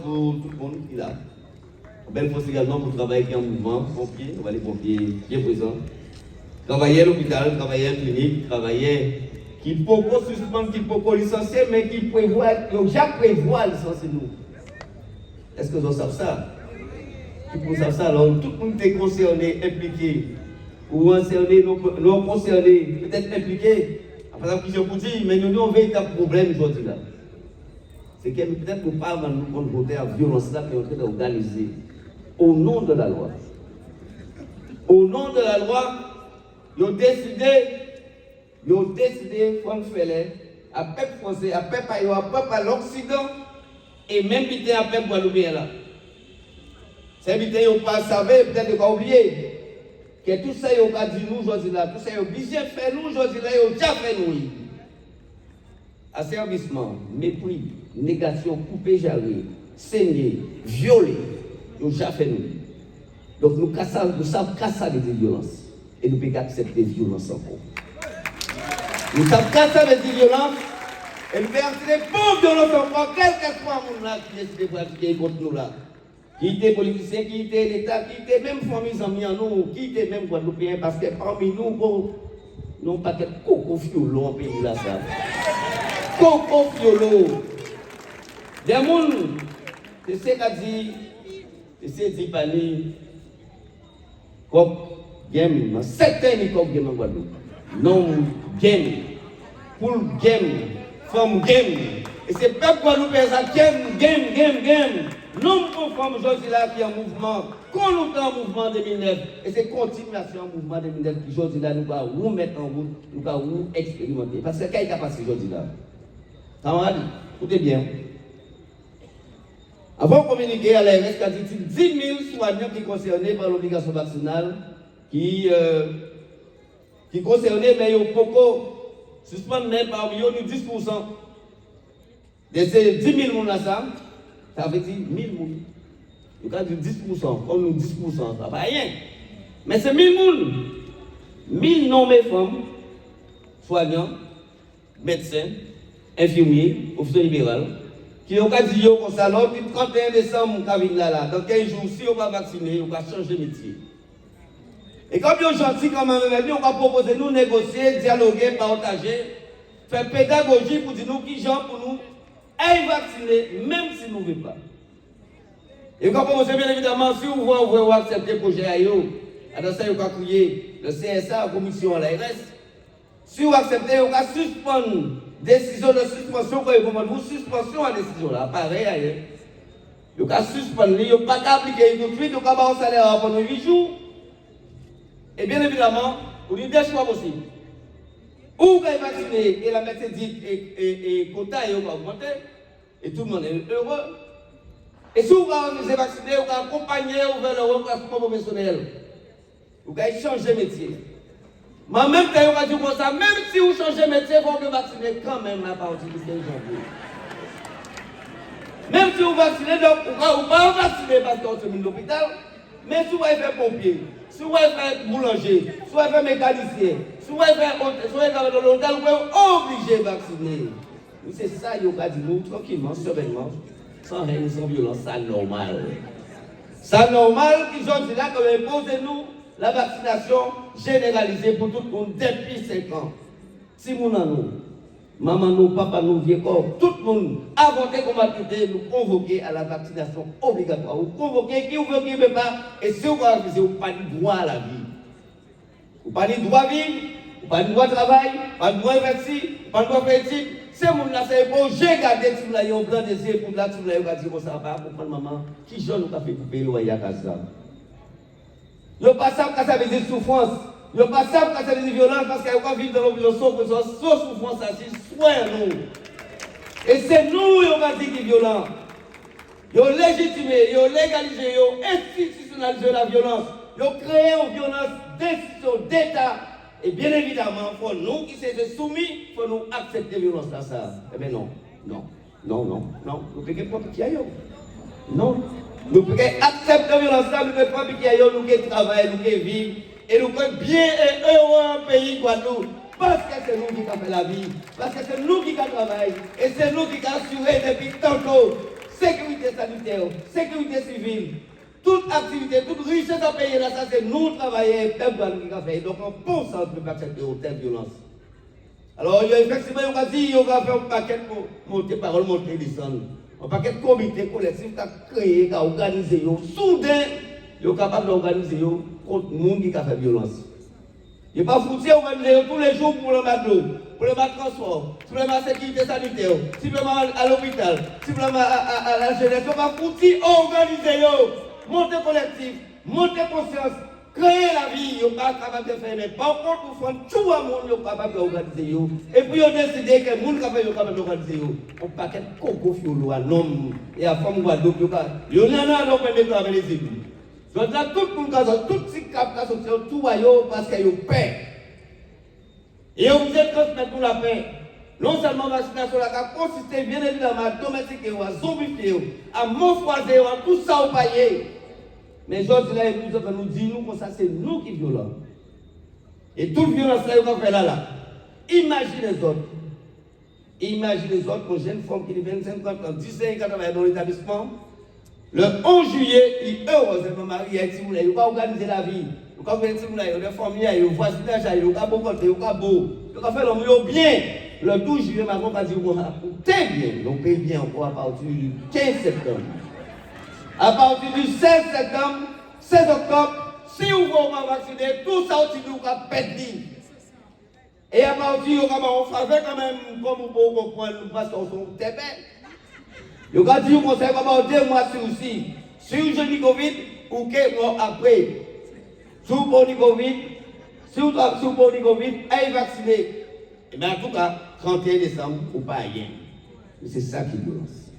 pour tout le monde qui est là. Belle force également pour travailler qui est en mouvement, pompiers, on va les pompiers bien présents. Travailler à l'hôpital, travailler à la clinique, travailler qui peut pas suspendre, qui peut pas licencier, mais qui prévoit, qui déjà prévoit licencier nous. Est-ce que vous savez ça? Qui peut savoir ça? Alors tout le monde est concerné, impliqué, ou concerné, non concerné, peut-être impliqué. Par exemple, je vous dis, mais nous avons un véritable problème aujourd'hui là. C'est que peut-être nous parlons nous contre voter à violence là, qui est en train d'organiser au nom de la loi. Au nom de la loi, ils ont décidé, Franck Fellet, à peuple français, à peuple à peuple à l'Occident, et même quitter à peuple Guadeloupe là. C'est qu'ils n'ont pas savé, peut-être qu'ils ont oublié, que tout ça, ils ont dit nous aujourd'hui là, tout ça, ils ont obligé de faire nous aujourd'hui là, ils ont déjà fait nous. Asservissement, mépris, négation, coupé, jarré, saigner, violer, ils ont déjà fait nous. Donc nous savons casser des violences. Et nous ne pouvons pas accepter la violence encore. Nous savons casser des violences. Et nous pouvons accepter pour violence encore, quel que soit le monde là qui décide de pratiquer contre nous là. Qui était politicien, qui était l'État, qui était même famille amis en nous, qui était même Guadeloupéens, parce que parmi nous, nous n'avons pas de coco fiolo en pays là ça. Coco fiolo. Des gens, c'est ce qu'a dit, c'est dit Pani, comme game, certains comme game en Guadeloupe. Non game, pour game, femme game. Et c'est pas Guadeloupe, ça game. Non pour femme aujourd'hui là qui est en mouvement, qu'on nous est en mouvement 2009. Et c'est continuation en mouvement 2009 qui aujourd'hui là nous allons mettre en route, nous allons expérimenter. Parce que qu'est-ce qui a passé aujourd'hui là? Camarades, écoutez bien. Avant de communiquer à l'ARS, il y a 10 000 soignants qui sont concernés par l'obligation vaccinale, qui concernés, mais ils ont beaucoup suspendus parmi eux, nous 10%. De ces 10 000 personnes, ça veut dire 1 000 personnes. Nous avons dit 10%, comme nous 10%, ça ne va rien. Mais c'est 1 000 personnes. 1000 nommés femmes, soignants, médecins, infirmiers, officiers libéraux, qui ont dit comme ça, le 31 décembre, dans 15 jours, si on va vacciner, on va changer de métier. Et comme ils sont gentils, quand même, on va proposer nous négocier, dialoguer, partager, faire pédagogie pour dire nous qui gens pour nous, et vacciner, même si nous ne voulons pas. Et comme on sait bien évidemment, si vous voulez accepter le projet AIO, alors ça, vous allez crier le CSA, la commission à l'ARS. Si vous acceptez, vous allez suspendre décision de suspension, vous suspension à décision là, pareil ailleurs. Vous allez suspendre, vous n'avez pas qu'à appliquer tout de suite, vous allez avoir un salaire pendant 8 jours. Et bien évidemment, vous avez deux choix possibles. Ou vous allez vacciner et la médecine dit et quota et vous augmenter, et tout le monde est heureux. Et si vous allez vacciner, vous allez accompagner vers le reclassement professionnel. Vous allez changer de métier. Mais en même temps, vous allez dire comme ça, même si vous changez de métier, vous allez vacciner quand même à partir du 15 janvier. Même si vous vaccinez, donc vous ne pas vacciner parce que vous êtes dans l'hôpital, mais si vous allez faire pompier, si vous allez faire boulanger, si vous allez faire mécanicien, si vous allez faire dans l'hôpital, vous êtes obligé de vacciner. C'est ça, vous allez dire nous tranquillement, sereinement, sans haine, sans violence, ça normal. Ça normal qu'ils ont dit là, comme imposez-nous la vaccination généralisée pour tout le monde depuis 5 ans. Si nous en nous, maman nous, papa nous, vieux corps, tout le monde, avant qu'on va quitter, nous convoquer à la vaccination obligatoire. Vous convoquez qui vous veut, qui ne veut pas, et si vous avez vous pas de droit à la vie. Vous n'avez pas de droit à vivre, vous n'avez pas de droit à travail, pas de droit à investir, pas de droit à faire études. Ces gens-là, c'est bon, j'ai gardé tout là, ils ont grand désir pour là, tout là, ils ont dit qu'on s'en va pour prendre maman, qui jeune nous a fait couper le loyer à casa. Ils n'ont pas ça quand ça veut dire souffrance. Ils n'ont pas ça quand ça veut dire violence parce qu'ils vont vivre dans l'obligation sans souffrance, soit nous. Et c'est nous qui avons dit qu'ils sont violents. Ils ont légitimé, ils ont légalisé, ils ont institutionnalisé la violence. Ils ont créé une violence d'institution, d'État. Et bien évidemment, il faut nous qui sommes soumis, il faut nous accepter la violence dans ça. Eh bien non. Nous ne pouvons pas qui aille. Non. Nous pouvons accepter la violence, nous ne pouvons pas qui aille, nous qui travaillons, nous qui vivons. Et nous sommes bien et heureux en pays Guadeloupe. Parce que c'est nous qui avons fait la vie. Parce que c'est nous qui avons travaillé. Et c'est nous qui avons assuré depuis tantôt sécurité sanitaire, sécurité civile, toute activité, toute richesse à payer là, ça c'est nous travailleurs, peuple qui a fait. Donc on pense à ne peut pas accepter telle violence. Alors effectivement, on va dire, on va faire un paquet de monter parole, monter descendre. Un paquet de comités collectifs qui a créé, qui a organisé, soudain, ils sont capables d'organiser contre le monde qui a fait violence. Il n'est pas foutu organiser tous les jours pour le McDo, pour le transport, simplement à la sécurité sanitaire, simplement à l'hôpital, simplement à la jeunesse. Il n'est pas foutu organiser, monter collectif, monter conscience, créer la vie. Il n'est pas capable de faire. Mais par contre, vous faites tout le monde, vous capable d'organiser. Et puis, vous décidez que le monde est capable d'organiser. On paquet de coco fiolo à l'homme et à femme Guadeloupe. Il y en a un autre qui avec les élus. Donc là, tout le monde, tout ce qui a sorti, tout parce qu'il y a paix. Et on vous êtes transmettre pour la paix. Non seulement la vaccination qui a consisté bien évidemment à domestiquer, à zombifier, à m'enfoiser, à tout ça au paillet. Mais aujourd'hui, là, nous disons que ça, c'est nous qui violons. Et toute violence là, qu'on fait là. Imagine les autres. Imagine les autres, une jeune femme qui a 25 ans, 17 ans, dans l'établissement. Le 11 juillet, il est heureusement marié avec Timoula. Il va organiser la vie. Il va organiser Timoula. Il va famille, il va voisinage, il va beau côté, il va beau. Il va faire l'homme bien. Le 12 juillet, ma maman va dire t'es bien. Donc, paye bien encore à partir du 15 septembre. À partir du 16 septembre, 16 octobre, si vous voulez vacciner, tout ça aussi nous va perdre. Et à partir du on fait quand même, comme vous pouvez comprendre, parce qu'on sont très belles. Il va dire qu'on sait comment 2 mois sur aussi. Si vous avez Covid, ou 4 mois après. Si vous avez Covid, si vous avez Covid, allez vacciner. Et bien en tout cas, 31 décembre, ou pas rien. Mais c'est ça qui violence.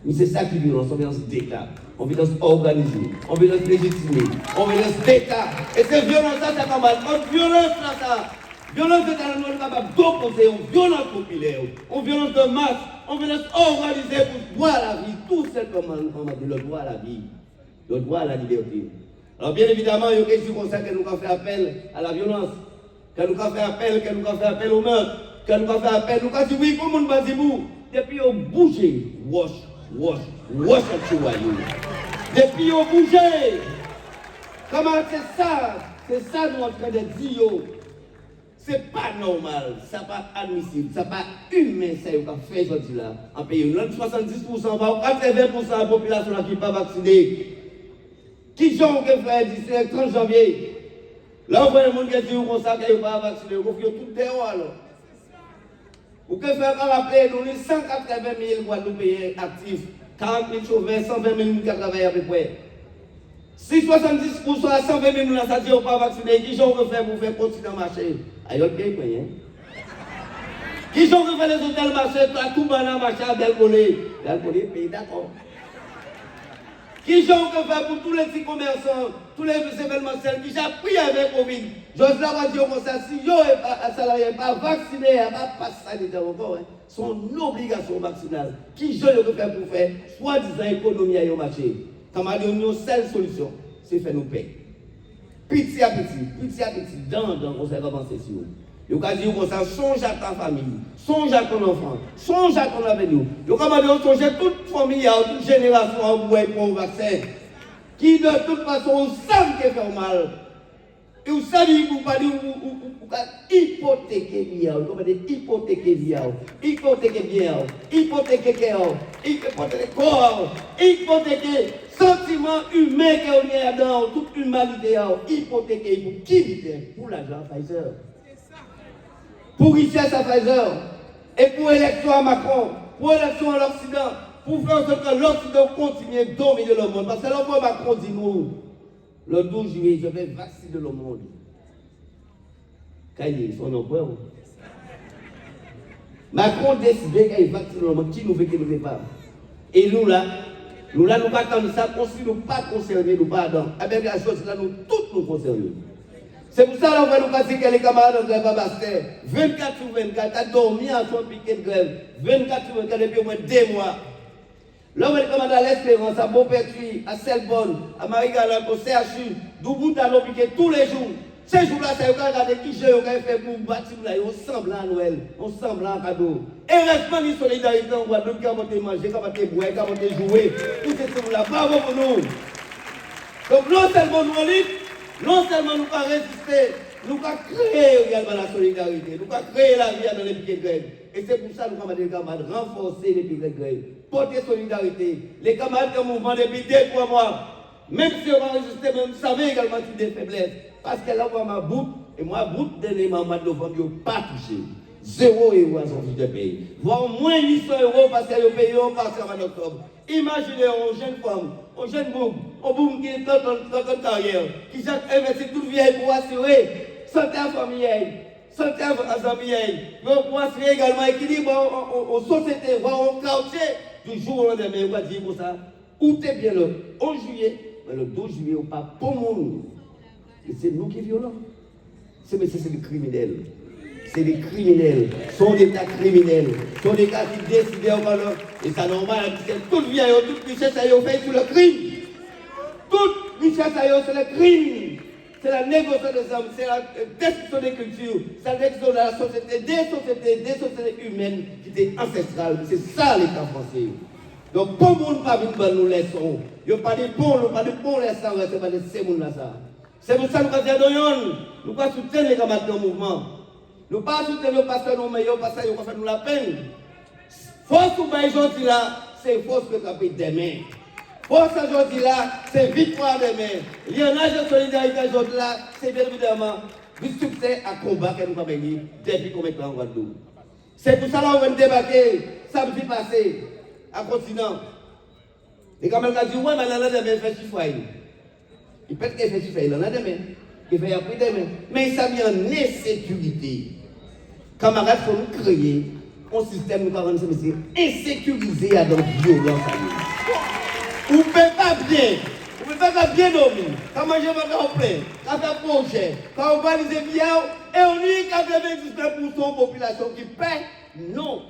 Mais c'est ça qui violence, on violence d'État, on violence organisée, on violence légitimée, on violence d'État. Et cette violence-là, c'est pas mal. En violence, là, ça. Violence d'État, nous sommes capables d'opposer une violence populaire, une violence de masse, une violence organisée pour droit à la vie, tout simplement, le droit à la vie, le droit à la liberté. Alors bien évidemment, il y a quelque chose comme ça que nous avons fait appel à la violence, que nous avons fait appel au meurtre, que nous avons fait appel, nous avons dit oui, comment nous avons dit vous, depuis on bouge, wash à Chihuahua. Depuis on bouge, comment c'est ça nous en train de dire. C'est pas normal, ça n'est pas admissible, ça n'est pas humain, ça qu'on fait aujourd'hui là. En pays, 70%, 80% de la population qui n'est pas vaccinée. Qui sont que fait d'ici le 30 janvier? Là, on voit le monde qui dit qu'on n'est pas vacciné, on fait tout dehors alors. Ou que faire qu'on rappelle, nous avons 180 000 Guadeloupéens actifs, 40 000 chauffeurs, 120 000 qui travaillent à peu près. Si 70% à 120 000 nous ça dit qu'on pas vacciné, qui sont que faire pour faire continuer à marcher? Aïe, ok, hein? Qui sont que faire les hôtels marcher, à tout bana marcher à Delcolé? Delcolé, pays d'accord. Qui sont que faire pour tous les petits commerçants, tous les événementiels qui ont pris avec Covid? J'ose la dire comme ça, si yo un salarié pas vacciné, pas sanitaire encore, c'est une obligation vaccinale. Qui sont que faire pour faire, soi-disant économie à marché? Quand on a une seule solution, c'est faire nos paix. Petit à petit, dans on s'est avancé sur vous. Vous avez dit comme ça, songe à ta famille, songe à ton enfant, songe à ton avenir. Vous avez dit, songe à toute famille, à toute génération pour un vaccin. Qui de toute façon, savent qu'il fait mal. Et vous savez, vous pas dire, vous hypothéquer bien, vous avez dit hypothéquer bien, hypothéquer bien, hypothéquer cœur, hypothéquer corps, hypothéquer sentiment humain qu'il y a dans toute l'humanité, hypothéquer pour qui? Pour l'argent Pfizer. Pour richesse à Pfizer. Et pour l'élection à Macron, pour l'élection à l'Occident, pour faire en sorte que l'Occident continue de dominer le monde. Parce que là, Macron dit nous, le 12 juillet, je vais vacciner le monde. Caillé, son empereur. Macron décide qu'il vaccine le monde. Qui nous veut qu'il ne veut pas? Et nous là, nous pas attendre ça, si nous pas concernés, nous pas dans. Eh bien, la chose là, nous tous nous concernés. C'est pour ça qu'on va nous passer que les camarades de grève à Bastet, 24 sur 24, tu as dormi en son piquet de grève, 24 sur 24 depuis au moins 2 mois. Là, on va les camarades à l'Espérance, à Beaupertuis, à Selbonne, à Marie-Galante, au CHU, d'où bout à l'hôpital tous les jours. Ces jours-là, ça y a regardé qui j'ai fait pour bâtir là, on semble à Noël, on semble à cadeau. Et restons en solidarité en Guadeloupe, qui a monté manger, qui a monté boire, qui a monté jouer. Tout ce jours-là, bravo pour nous. Donc non seulement nous en lutte, non seulement nous avons résisté, nous avons créé également la solidarité, nous avons créé la vie dans les piquets de grève. Et c'est pour ça que nous avons des camarades renforcer les piquets de grève, porter solidarité. Les camarades qui ont mouvement depuis 2-3 mois, même si on va résister, mais vous savez également qu'il y a des faiblesses. Parce que là, on m'a bout, et moi, bout dernièrement, mois de novembre, je n'ai pas touché. 0 € à sortir de pays. Voire moins 800 € parce qu'ils ont payé au partir en octobre. Imaginez une jeune femme, un jeune boum qui est en carrière, qui a investi toute vie pour assurer santé à famille, santé à famille, pour assurer également l'équilibre en société, voire en quartier. Du jour au lendemain, on va dire pour ça. Où t'es bien le 11 juillet, mais le 12 juillet, on pas pour mon. Et c'est nous qui violons. C'est des criminels. C'est des criminels. Sont des cas criminels. Sont des cas qui décident en valeur. Et c'est normal, parce que toute vie, toute richesse, ça y est fait sur le crime. Toute richesse, ça y est, c'est le crime. C'est la négociation des hommes, c'est la destruction des cultures, c'est la destruction de la société, des sociétés humaines qui étaient ancestrales. C'est ça l'État français. Donc, pour nous, pas nous laissons. Il n'y a pas de bons, pas de bons laissants, c'est pas de ces gens-là. C'est pour ça que nous avons nous pas soutenir les camarades de mouvement. Nous pas soutenir le pasteur, non, mais le pasteur, il va faire nous la peine. Force ou pas aujourd'hui là, c'est force que nous demain. Force aujourd'hui là, c'est victoire demain. Il y en a de solidarité aujourd'hui là, c'est bien évidemment du succès à combat que nous avons gagné depuis combien de temps en Guadeloupe. C'est pour ça que nous avons débarqué samedi passé à continent. Les camarades ont dit, ouais, mais là, demain, fait chiffre. Il peut être qu'il fait chiffre, il en a demain. Il fait après demain. Mais ça vient en insécurité. Camarades, il faut nous créer un système, nous avons insécurisé à notre violence. Vous ne pouvez pas bien. Vous ne pouvez pas bien dormir. Quand manger votre plein, quand faire projet, quand on va les bien, et on dit 99% de la population qui paie. Non.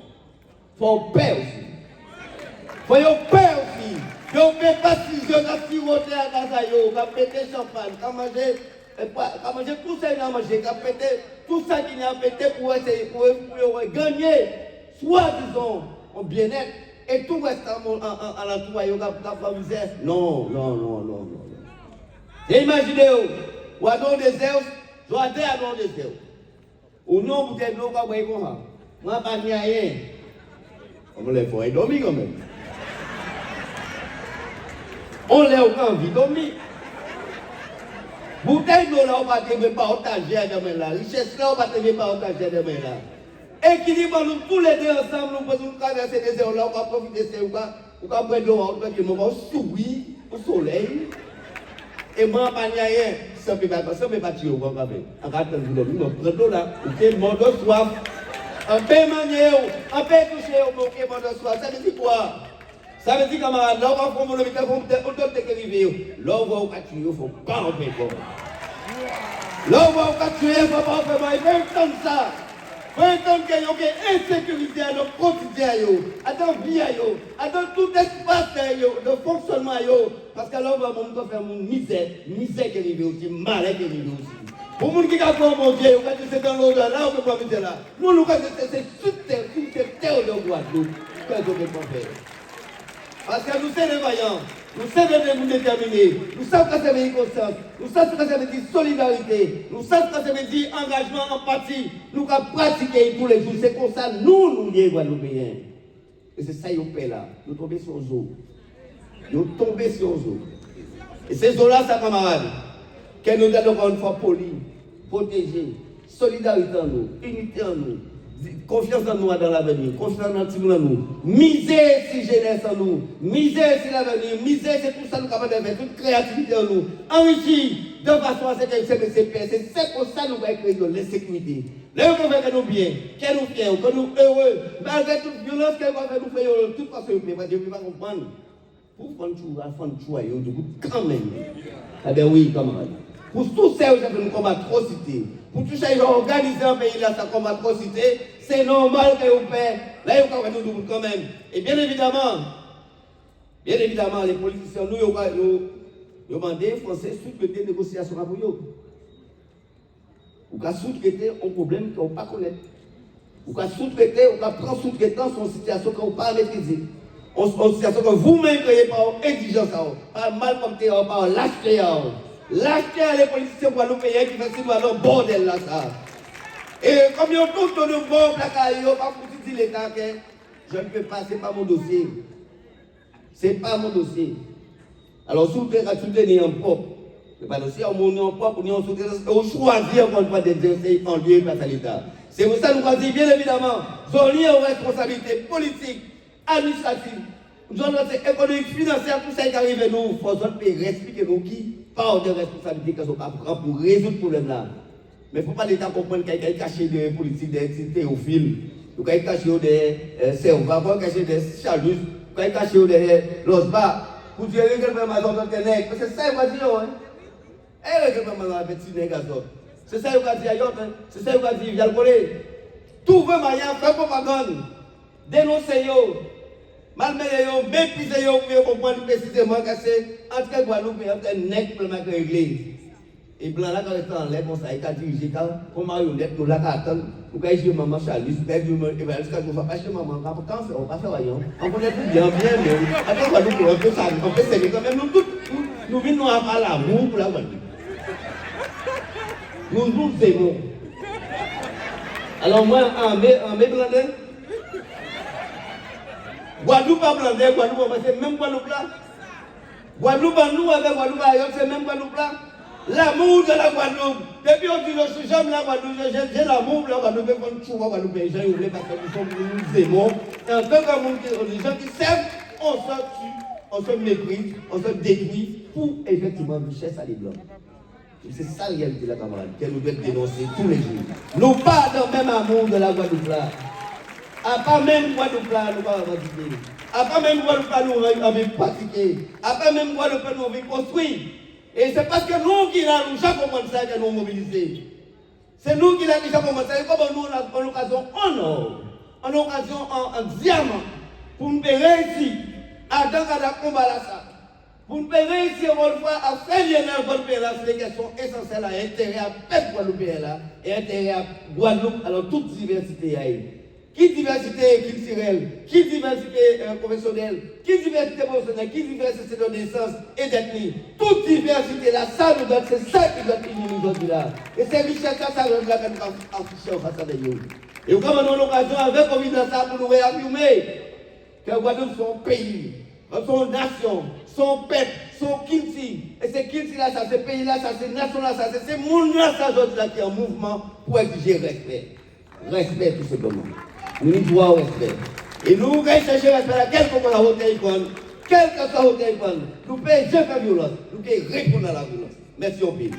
Il faut paix aussi. Il faut paix aussi. On ne peut pas si je vais siroter à Gazayo, on va péter champagne, quand manger tout ça, on manger, quand péter tout ça qui n'a pété pour essayer pour gagner, soit disons, en bien-être, et tout reste à l'entour, il y a misère. Non. Et imaginez-vous, ou à dans le désert, je vais aller à dans le désert. Ou non, vous êtes là, vous voyez comment. Moi, pas de rien. On me l'a fait dormir quand même. On l'a envie de dormir. Bouteille d'eau là, on va te partager demain là. Richesse là, on va te partager demain là. Équilibre nous tous les deux ensemble, nous pouvons traverser des heures là, on va profiter de ça, on va prendre de l'eau, on va sourire au soleil. Et moi, pas rien, ça ne peut pas tuer, on va faire. En attendant, nous prendre de l'eau là, on fait mort de soif. On peut manger, on peut toucher, on peut mort de soif. Ça veut dire quoi? Ça veut dire, camarade, là, on va prendre le métal, on doit te arriver. Là, on va tuer, il ne faut pas en faire comme ça. Là, on va tuer, il ne faut pas en faire comme ça. Il faut entendre ça. Il faut entendre qu'il y a une insécurité à notre quotidien, à notre vie, à tout espace de fonctionnement. Parce que là, on va faire une misère qui arrive aussi, mal qui arrive aussi. Pour les gens qui ont mon Dieu, on va dire c'est dans l'odeur, là, on ne peut pas mettre là. Nous, nous, c'est toute terre de Guadeloupe que nous ne pouvons pas faire. Parce que nous sommes les vaillants, nous sommes les déterminés, nous savons que ça veut dire conscience, nous savons que ça veut dire solidarité, nous savons que ça veut dire engagement, empathie, nous avons pratiqué tous les jours. C'est comme ça, nous, les Guadeloupéens. Et c'est ça, ils paient là. Nous tombons sur les eaux. Nous tombons sur les eaux. Et ces eaux-là, ça, camarades, que nous devons encore une fois polis, protéger, solidarité en nous, unité en nous. Confiance en nous dans l'avenir, confiance en nous, misère si jeunesse en nous, misère si l'avenir, misère c'est tout ça nous capables de faire, toute créativité en nous, enrichir de façon à ce que c'est pour ça que nous allons créer de l'insécurité. Là, on va faire nous bien, que nous fiers, que nous heureux, malgré toute violence qu'elle va faire nous faire, de toute façon, je ne peux pas comprendre. Pour faire un choix, quand même. Eh bien oui, camarades. Pour tous ceux qui ont comme atrocité, pour tous ceux qui ont organisé un pays là, ça comme atrocité, c'est normal que vous faites. Là, vous avez nous quand même. Et bien évidemment, les politiciens, nous, ils ont demandé aux Français suite de négociations pour eux. Ou qu'à sous-traiter un problème qu'on ne pas connaître. Ou qu'à sous-traiter, ou qu'à prendre sous-traitant sur une situation qu'on ne pas maîtriser. Une situation que vous-même créez par exigence, par mal comme par lâcheté. Lâcheté à les politiciens pour nous payer qui fait dans le bordel là. Ça. Et comme ils ont tout le bon placard, ils n'ont pas pour dire l'État que je ne peux pas, ce n'est pas mon dossier. Ce n'est pas mon dossier. Alors, si vous tenez en propre, ce n'est pas dossier, on en propre, on choisit encore une fois d'exercer en lieu face à l'État. C'est pour ça que nous avons dit, bien évidemment, nous avons lié aux responsabilités politiques, administratives, nous avons économiques, financières, tout ça qui arrive à nous. Il faut expliquer nous qui part des responsabilités qui sont prendre pour résoudre ce problème-là. Mais il ne faut pas l'État comprendre qu'il y a caché des politiques, des théophiles, qu'il y a caché des servants, qu'il y a caché des chalus, qu'il y a caché des losbas. Pour dire que le Amazon est nègre, c'est ça qu'il va dire. Et que le Amazon est petit nègre. C'est ça qu'il va dire ailleurs. C'est ça qu'il va dire, il vient le voler. Trouver moyen, faire propagande, dénoncer, malmener, mépriser, pour comprendre précisément que c'est entre Guadeloupe et entre nègre pour le régler. Et blanc là, quand il est en l'air, comme ça, il a dirigé, comme marionnette, nous là, attendre, nous avons joué maman Charlie, nous avons pas acheté maman, on va faire rien. On connaît tout bien, mais après, on peut ça, on peut s'aimer quand même, nous tous, nous venons à l'amour pour la Guadeloupe. Nous nous aimons. Alors, moi, en mai blandin, Guadeloupe pas blandin, Guadeloupe, c'est même Guadeloupe là. Guadeloupe, nous, avec Guadeloupe ailleurs, c'est même Guadeloupe là. L'amour de la Guadeloupe. Depuis on dit que j'aime la Guadeloupe, j'ai l'amour de la Guadeloupe, je suis Guadeloupe, les gens oublient parce que nous aimons. Et en tant que les gens qui s'aiment, on se tue, on se méprise, on se détruit pour effectivement richesse à les blancs. C'est ça la réalité de la camarade, qu'elle nous doit dénoncer tous les jours. Nous pas dans le même amour de la Guadeloupe là. À pas même Guadeloupe là, nous pas pratiquer. À pas même Guadeloupe là, nous avons pratiqué. À pas même Guadeloupe là, nous avons construit. Et c'est parce que nous qui avons déjà commencé ça que nous mobilisés. C'est nous qui avons déjà commencé ça. Comme nous avons l'occasion en or, en occasion en diamant, pour nous réussir à dans le combat là ça. Pour nous réussir à faire lier dans le pays là, c'est des questions essentielles à intérêt à peuple guadeloupéen là et intérêt à Guadeloupe, alors toute diversité. Qui diversité culturelle, qui diversité professionnelle, qui diversité professionnelle, qui diversité de naissance et d'ethnie. Toute diversité là, ça nous donne, c'est ça qui doit unir nous aujourd'hui là. Et c'est richesse ça nous donne là que nous avons affiché en face de nous. Et comme nous avons l'occasion avec Covid ça pour nous réaffirmer que Guadeloupe son pays, son nation, son peuple, son Kilti. Et c'est Kilti là, ça, ce pays là, ça, c'est nation là, ça, c'est ce monde là, ça aujourd'hui là qui est en mouvement pour exiger respect. Respect tout simplement. Nous nous droit au respect. Et nous allons chercher respect à quel que soit la haute icône, quel que soit la haute icône, nous pouvons jamais faire violence, nous pouvons répondre à la violence. Merci au pays.